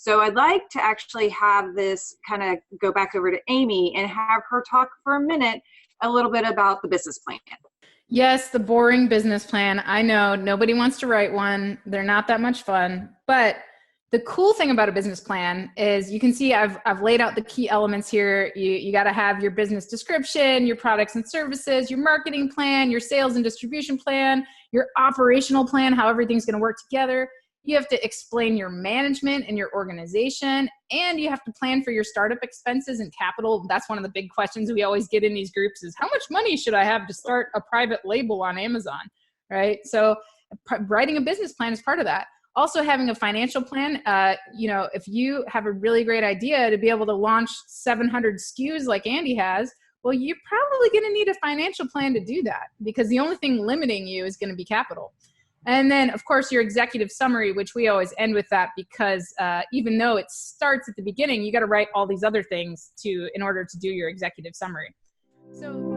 So I'd like to actually have this kind of go back over to Amy and have her talk for a minute a little bit about the business plan. Yes, the boring business plan. I know nobody wants to write one. They're not that much fun. But the cool thing about a business plan is you can see I've laid out the key elements here. You got to have your business description, your products and services, your marketing plan, your sales and distribution plan, your operational plan, how everything's going to work together. You have to explain your management and your organization, and you have to plan for your startup expenses and capital. That's one of the big questions we always get in these groups is how much money should I have to start a private label on Amazon, right? So writing a business plan is part of that. Also having a financial plan, if you have a really great idea to be able to launch 700 SKUs like Andy has, well, you're probably going to need a financial plan to do that because the only thing limiting you is going to be capital. And then, of course, your executive summary, which we always end with that because even though it starts at the beginning, you got to write all these other things in order to do your executive summary. So